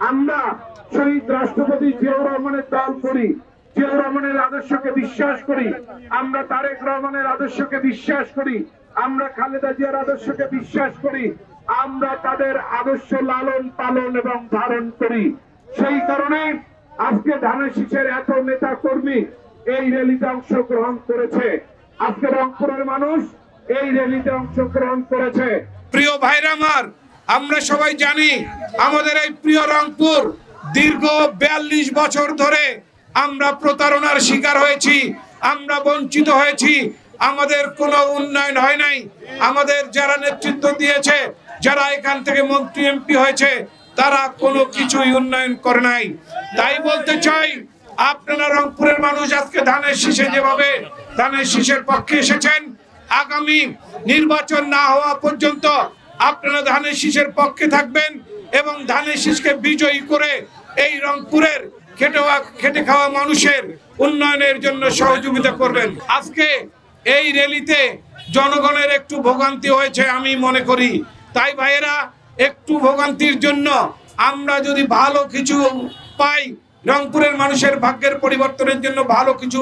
আমরা শহীদ রাষ্ট্রপতি জিয়াউর রহমানের দল করি, জিয়াউর রহমানের আদর্শকে বিশ্বাস করি, আমরা তারেক রহমানের আদর্শকে বিশ্বাস করি, আমরা খালেদা জিয়ার আদর্শকে বিশ্বাস করি, আমরা তাদের আদর্শ লালন পালন এবং ধারণ করি। সেই কারণে আজকে ধানের শীষের এত নেতা কর্মী এই র্যালিতে অংশগ্রহণ করেছে। আজকে রংপুরের মানুষ এই র্যালিতে অংশগ্রহণ করেছে। প্রিয় ভাইরা আমার, আমরা সবাই জানি আমাদের এই প্রিয় রংপুর দীর্ঘ 42 বছর ধরে আমরা প্রতারণার শিকার হয়েছি, আমরা বঞ্চিত হয়েছি, আমাদের কোনো উন্নয়ন হয় নাই। আমাদের যারা নেতৃত্ব দিয়েছে, যারা এখান থেকে মন্ত্রী এমপি হয়েছে, তারা কোনো কিছুই উন্নয়ন করে নাই। তাই বলতে চাই, আপনারা রংপুরের মানুষ আজকে ধানের শীষে যেভাবে ধানের শীষের পক্ষে এসেছেন, আগামী নির্বাচন না হওয়া পর্যন্ত আপনারা ধানের শীষের পক্ষে থাকবেন এবং ধানের শীষকে বিজয়ী করে এই রংপুরের খেটে খাওয়া মানুষের উন্নয়নের জন্য সহযোগিতা করবেন। আজকে এই র্যালিতে জনগণের একটু ভোগান্তি হয়েছে আমি মনে করি। তাই ভাইয়েরা, একটু ভোগান্তির জন্য আমরা যদি ভালো কিছু পাই, রংপুরের মানুষের ভাগ্যের পরিবর্তনের জন্য ভালো কিছু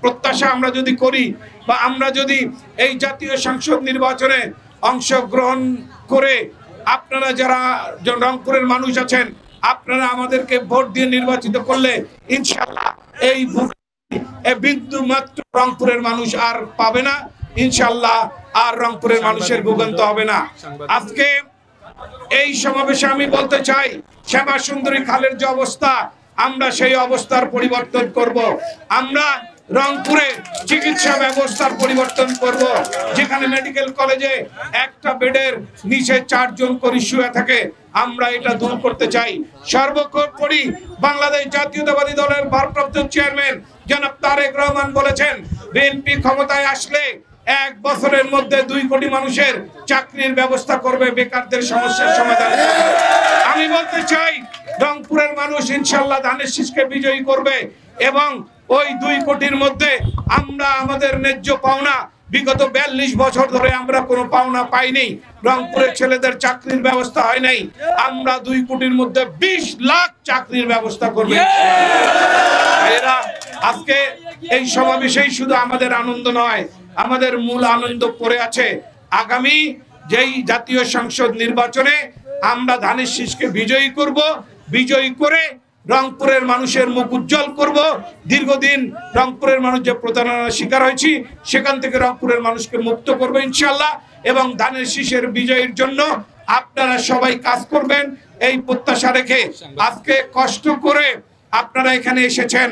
প্রত্যাশা আমরা যদি করি, বা আমরা যদি এই জাতীয় সংসদ নির্বাচনে অংশগ্রহণ করে আপনারা যারা রংপুরের মানুষ আছেন, আপনারা আমাদেরকে ভোট দিয়ে নির্বাচিত করলে ইনশাআল্লাহ এই বিন্দু মাত্র রংপুরের মানুষ আর পাবে না, ইনশাআল্লাহ আর রংপুরের মানুষের ভোগান্ত হবে না। আজকে এই সমাবেশে আমি বলতে চাই, শ্যামা সুন্দরী খালের যে অবস্থা, আমরা সেই অবস্থার পরিবর্তন করব। আমরা রংপুরে চিকিৎসা ব্যবস্থার পরিবর্তন করব। যেখানে মেডিকেল কলেজে একটা বেডের নিচে 4 জন করে শুয়ে থাকে, আমরা এটা দূর করতে চাই। সর্বোপরি বাংলাদেশ জাতীয়তাবাদী দলের ভারপ্রাপ্ত চেয়ারম্যান জনাব তারেক রহমান বলেছেন, বিএনপি ক্ষমতায় আসলে 1 বছরের মধ্যে 2 কোটি মানুষের চাকরির ব্যবস্থা করবে, বেকারদের সমস্যার সমাধান করবে। আমি বলতে চাই, রংপুরের মানুষ ইনশাআল্লাহ ধানের শীষকে বিজয়ী করবে এবং ওই 2 কোটির মধ্যে আমরা আমাদের ন্যায্য পাওনা, বিগত 42 বছর ধরে আমরা কোনো পাওনা পাইনি, রংপুরের ছেলেদের চাকরির ব্যবস্থা হয় নাই, আমরা 2 কোটির মধ্যে 20 লাখ চাকরির ব্যবস্থা করব। এরা আজকে এই সমাবেশেই শুধু আমাদের আনন্দ নয়, আমাদের মূল আনন্দ পড়ে আছে আগামী যেই জাতীয় সংসদ নির্বাচনে আমরা ধানের শীষকে বিজয়ী করব, বিজয়ী করে রংপুরের মানুষের মুখ উজ্জ্বল করব। দীর্ঘদিন রংপুরের মানুষ যে প্রতারণার শিকার হয়েছি, সেখান থেকে রংপুরের মানুষকে মুক্ত করবো ইনশাআল্লাহ। এবং ধানের শীষের বিজয়ের জন্য আপনারা সবাই কাজ করবেন এই প্রত্যাশা রেখে আজকে কষ্ট করে আপনারা এখানে এসেছেন।